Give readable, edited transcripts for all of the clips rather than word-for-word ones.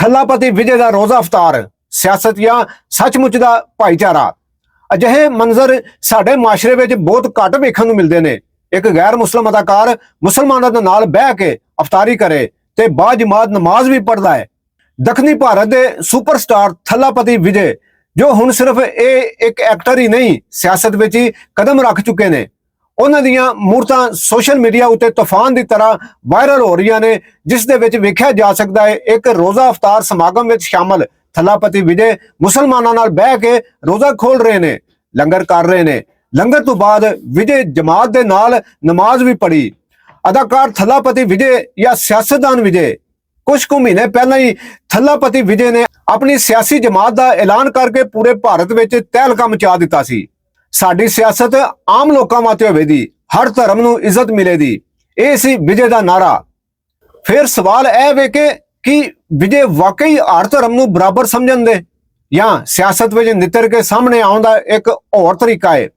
ਥੱਲਾਪਤੀ ਵਿਜੇ ਦਾ ਰੋਜ਼ਾ ਅਫਤਾਰ, ਸਿਆਸਤ ਜਾਂ ਸੱਚਮੁੱਚ ਦਾ ਭਾਈਚਾਰਾ। ਅਜਿਹੇ ਮੰਜ਼ਰ ਸਾਡੇ ਮਾਸ਼ਰੇ ਵਿੱਚ ਬਹੁਤ ਘੱਟ ਵੇਖਣ ਨੂੰ ਮਿਲਦੇ ਨੇ। ਇੱਕ ਗੈਰ ਮੁਸਲਮ ਅਦਾਕਾਰ ਮੁਸਲਮਾਨਾਂ ਦੇ ਨਾਲ ਬਹਿ ਕੇ ਅਫਤਾਰੀ ਕਰੇ ਤੇ ਬਾਜਮਾਤ ਨਮਾਜ਼ ਵੀ ਪੜ੍ਹਦਾ ਹੈ। ਦੱਖਣੀ ਭਾਰਤ ਦੇ ਸੁਪਰਸਟਾਰ ਥੱਲਾਪਤੀ ਵਿਜੇ, ਜੋ ਹੁਣ ਸਿਰਫ ਇੱਕ ਐਕਟਰ ਹੀ ਨਹੀਂ, ਸਿਆਸਤ ਵਿੱਚ ਹੀ ਕਦਮ ਰੱਖ ਚੁੱਕੇ ਨੇ। ਉਹਨਾਂ ਦੀਆਂ ਮੂਰਤਾਂ ਸੋਸ਼ਲ ਮੀਡੀਆ ਉੱਤੇ ਤੂਫਾਨ ਦੀ ਤਰ੍ਹਾਂ ਵਾਇਰਲ ਹੋ ਰਹੀਆਂ ਨੇ, ਜਿਸ ਦੇ ਵਿੱਚ ਵੇਖਿਆ ਜਾ ਸਕਦਾ ਹੈ ਇੱਕ ਰੋਜ਼ਾ ਅਫਤਾਰ ਸਮਾਗਮ ਵਿੱਚ ਸ਼ਾਮਲ ਥੱਲਾਪਤੀ ਵਿਜੇ ਮੁਸਲਮਾਨਾਂ ਨਾਲ ਬਹਿ ਕੇ ਰੋਜ਼ਾ ਖੋਲ ਰਹੇ ਨੇ, ਲੰਗਰ ਕਰ ਰਹੇ ਨੇ। ਲੰਗਰ ਤੋਂ ਬਾਅਦ ਵਿਜੇ ਜਮਾਤ ਦੇ ਨਾਲ ਨਮਾਜ਼ ਵੀ ਪੜ੍ਹੀ। ਅਦਾਕਾਰ ਥੱਲਾਪਤੀ ਵਿਜੇ ਜਾਂ ਸਿਆਸਤਦਾਨ ਵਿਜੇ, ਕੁਝ ਕੁ ਮਹੀਨੇ ਪਹਿਲਾਂ ਹੀ ਥੱਲਾਪਤੀ ਵਿਜੇ ਨੇ ਆਪਣੀ ਸਿਆਸੀ ਜਮਾਤ ਦਾ ਐਲਾਨ ਕਰਕੇ ਪੂਰੇ ਭਾਰਤ ਵਿੱਚ ਤਹਿਲਕਾ ਮਚਾ ਦਿੱਤਾ ਸੀ। ਸਾਡੀ ਸਿਆਸਤ ਆਮ ਲੋਕਾਂ ਵਾਸਤੇ ਹੋਵੇਗੀ, ਹਰ ਧਰਮ ਨੂੰ ਇੱਜ਼ਤ ਮਿਲੇਗੀ, ਇਹ ਸੀ ਵਿਜੇ ਦਾ ਨਾਰਾ। ਫਿਰ ਸਵਾਲ ਇਹ ਵੇ ਕਿ ਵਿਜੇ ਵਾਕਈ ਹਰ ਧਰਮ ਨੂੰ ਬਰਾਬਰ ਸਮਝਣ ਦੇ ਜਾਂ ਸਿਆਸਤ ਵਿੱਚ ਨਿੱਤਰ ਕੇ ਸਾਹਮਣੇ ਆਉਣ ਦਾ ਇੱਕ ਹੋਰ ਤਰੀਕਾ ਹੈ।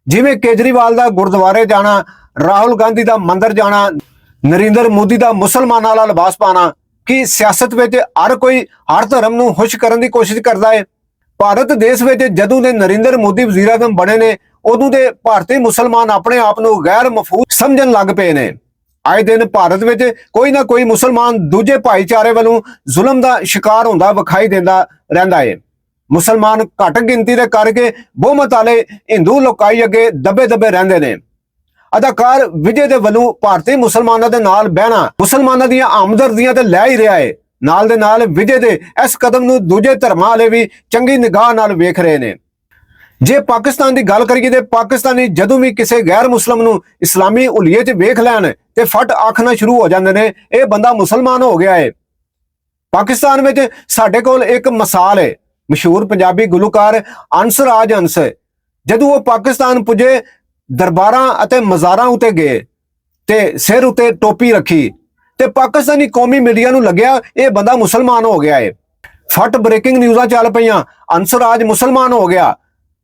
ਜਿਵੇਂ ਕੇਜਰੀਵਾਲ ਦਾ ਗੁਰਦੁਆਰੇ ਜਾਣਾ, ਰਾਹੁਲ ਗਾਂਧੀ ਦਾ ਮੰਦਰ ਜਾਣਾ, ਨਰਿੰਦਰ ਮੋਦੀ ਦਾ ਮੁਸਲਮਾਨਾਂ ਵਾਲਾ ਲਿਬਾਸ ਪਾਣਾ, ਕਿ ਸਿਆਸਤ ਵਿੱਚ ਹਰ ਕੋਈ ਹਰ ਧਰਮ ਨੂੰ ਖੁਸ਼ ਕਰਨ ਦੀ ਕੋਸ਼ਿਸ਼ ਕਰਦਾ ਹੈ। ਭਾਰਤ ਦੇਸ਼ ਵਿੱਚ ਜਦੋਂ ਦੇ ਨਰਿੰਦਰ ਮੋਦੀ ਵਜ਼ੀਰ ਆਜ਼ਮ ਬਣੇ ਨੇ, ਉਦੋਂ ਦੇ ਭਾਰਤੀ ਮੁਸਲਮਾਨ ਆਪਣੇ ਆਪ ਨੂੰ ਗੈਰ ਮਫਹੂਮ ਸਮਝਣ ਲੱਗ ਪਏ ਨੇ। ਆਏ ਦਿਨ ਭਾਰਤ ਵਿੱਚ ਕੋਈ ਨਾ ਕੋਈ ਮੁਸਲਮਾਨ ਦੂਜੇ ਭਾਈਚਾਰੇ ਵੱਲੋਂ ਜ਼ੁਲਮ ਦਾ ਸ਼ਿਕਾਰ ਹੁੰਦਾ ਵਿਖਾਈ ਦਿੰਦਾ ਰਹਿੰਦਾ ਹੈ। ਮੁਸਲਮਾਨ ਘੱਟ ਗਿਣਤੀ ਦੇ ਕਰਕੇ ਬਹੁਮਤ ਵਾਲੇ ਹਿੰਦੂ ਲੋਕਾਈ ਅੱਗੇ ਦਬੇ ਰਹਿੰਦੇ ਨੇ। ਅਦਾਕਾਰ ਵਿਜੇ ਦੇ ਵੱਲੋਂ ਭਾਰਤੀ ਮੁਸਲਮਾਨਾਂ ਦੇ ਨਾਲ ਬਹਿਣਾ ਮੁਸਲਮਾਨਾਂ ਦੀਆਂ ਹਮਦਰਦੀਆਂ ਤੇ ਲੈ ਹੀ ਰਿਹਾ ਹੈ। ਨਾਲ ਦੇ ਨਾਲ ਵਿਜੇ ਦੇ ਇਸ ਕਦਮ ਨੂੰ ਦੂਜੇ ਧਰਮਾਂ ਵਾਲੇ ਵੀ ਚੰਗੀ ਨਿਗਾਹ ਨਾਲ ਵੇਖ ਰਹੇ ਨੇ। ਜੇ ਪਾਕਿਸਤਾਨ ਦੀ ਗੱਲ ਕਰੀਏ ਤੇ ਪਾਕਿਸਤਾਨੀ ਜਦੋਂ ਵੀ ਕਿਸੇ ਗੈਰ ਮੁਸਲਮ ਨੂੰ ਇਸਲਾਮੀ ਹੁਲੀਏ 'ਚ ਵੇਖ ਲੈਣ ਤੇ ਫਟ ਆਖਣਾ ਸ਼ੁਰੂ ਹੋ ਜਾਂਦੇ ਨੇ, ਇਹ ਬੰਦਾ ਮੁਸਲਮਾਨ ਹੋ ਗਿਆ ਹੈ। ਪਾਕਿਸਤਾਨ ਵਿੱਚ ਸਾਡੇ ਕੋਲ ਇੱਕ ਮਿਸਾਲ ਹੈ, ਮਸ਼ਹੂਰ ਪੰਜਾਬੀ ਗੁਲੂਕਾਰ ਹੰਸਰਾਜ ਹੰਸ। ਜਦੋਂ ਉਹ ਪਾਕਿਸਤਾਨ ਪੁੱਜੇ, ਦਰਬਾਰਾਂ ਅਤੇ ਮਜ਼ਾਰਾਂ ਉਤੇ ਗਏ ਤੇ ਸਿਰ ਉਤੇ ਟੋਪੀ ਰੱਖੀ ਤੇ ਪਾਕਿਸਤਾਨੀ ਕੌਮੀ ਮੀਡੀਆ ਨੂੰ ਲੱਗਿਆ ਇਹ ਬੰਦਾ ਮੁਸਲਮਾਨ ਹੋ ਗਿਆ ਹੈ। ਫਟ ਬ੍ਰੇਕਿੰਗ ਨਿਊਜ਼ਾਂ ਚੱਲ ਪਈਆਂ, ਹੰਸਰਾਜ ਮੁਸਲਮਾਨ ਹੋ ਗਿਆ।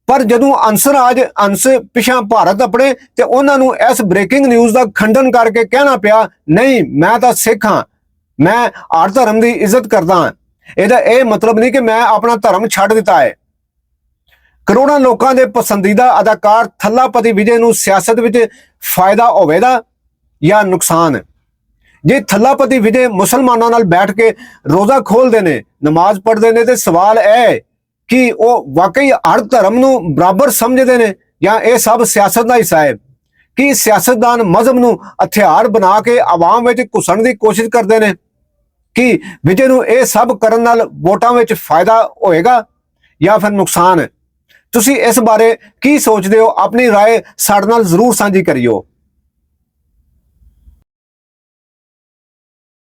ਪਰ ਜਦੋਂ ਹੰਸਰਾਜ ਹੰਸ ਪਿਛਾਂ ਭਾਰਤ ਆਪਣੇ ਤੇ ਉਹਨਾਂ ਨੂੰ ਇਸ ਬ੍ਰੇਕਿੰਗ ਨਿਊਜ਼ ਦਾ ਖੰਡਨ ਕਰਕੇ ਕਹਿਣਾ ਪਿਆ, ਨਹੀਂ ਮੈਂ ਤਾਂ ਸਿੱਖ ਹਾਂ, ਮੈਂ ਹਰ ਧਰਮ ਦੀ ਇੱਜ਼ਤ ਕਰਦਾ ਹਾਂ। ਇਹਦਾ ਇਹ ਮਤਲਬ ਨਹੀਂ ਕਿ ਮੈਂ ਆਪਣਾ ਧਰਮ ਛੱਡ ਦਿੱਤਾ ਹੈ। ਕਰੋੜਾਂ ਲੋਕਾਂ ਦੇ ਪਸੰਦੀਦਾ ਅਦਾਕਾਰ ਥੱਲਾਪਤੀ ਵਿਜੇ ਨੂੰ ਸਿਆਸਤ ਵਿੱਚ ਫਾਇਦਾ ਹੋਵੇਗਾ ਜਾਂ ਨੁਕਸਾਨ? ਜੇ ਥੱਲਾਪਤੀ ਵਿਜੇ ਮੁਸਲਮਾਨਾਂ ਨਾਲ ਬੈਠ ਕੇ ਰੋਜ਼ਾ ਖੋਲਦੇ ਨੇ, ਨਮਾਜ਼ ਪੜ੍ਹਦੇ ਨੇ, ਤੇ ਸਵਾਲ ਇਹ ਕਿ ਉਹ ਵਾਕਈ ਹਰ ਧਰਮ ਨੂੰ ਬਰਾਬਰ ਸਮਝਦੇ ਨੇ ਜਾਂ ਇਹ ਸਭ ਸਿਆਸਤ ਦਾ ਹਿੱਸਾ ਹੈ? ਕਿ ਸਿਆਸਤਦਾਨ ਮਜ਼ਹਬ ਨੂੰ ਹਥਿਆਰ ਬਣਾ ਕੇ ਆਵਾਮ ਵਿੱਚ ਘੁਸਣ ਦੀ ਕੋਸ਼ਿਸ਼ ਕਰਦੇ ਨੇ? ਕਿ ਵਿਜੇ ਨੂੰ ਇਹ ਸਭ ਕਰਨ ਨਾਲ ਵੋਟਾਂ ਵਿੱਚ ਫਾਇਦਾ ਹੋਏਗਾ ਜਾਂ ਫਿਰ ਨੁਕਸਾਨ? ਤੁਸੀਂ ਇਸ ਬਾਰੇ ਕੀ ਸੋਚਦੇ ਹੋ? ਆਪਣੀ ਰਾਏ ਸਾਡੇ ਨਾਲ ਜ਼ਰੂਰ ਸਾਂਝੀ ਕਰਿਓ।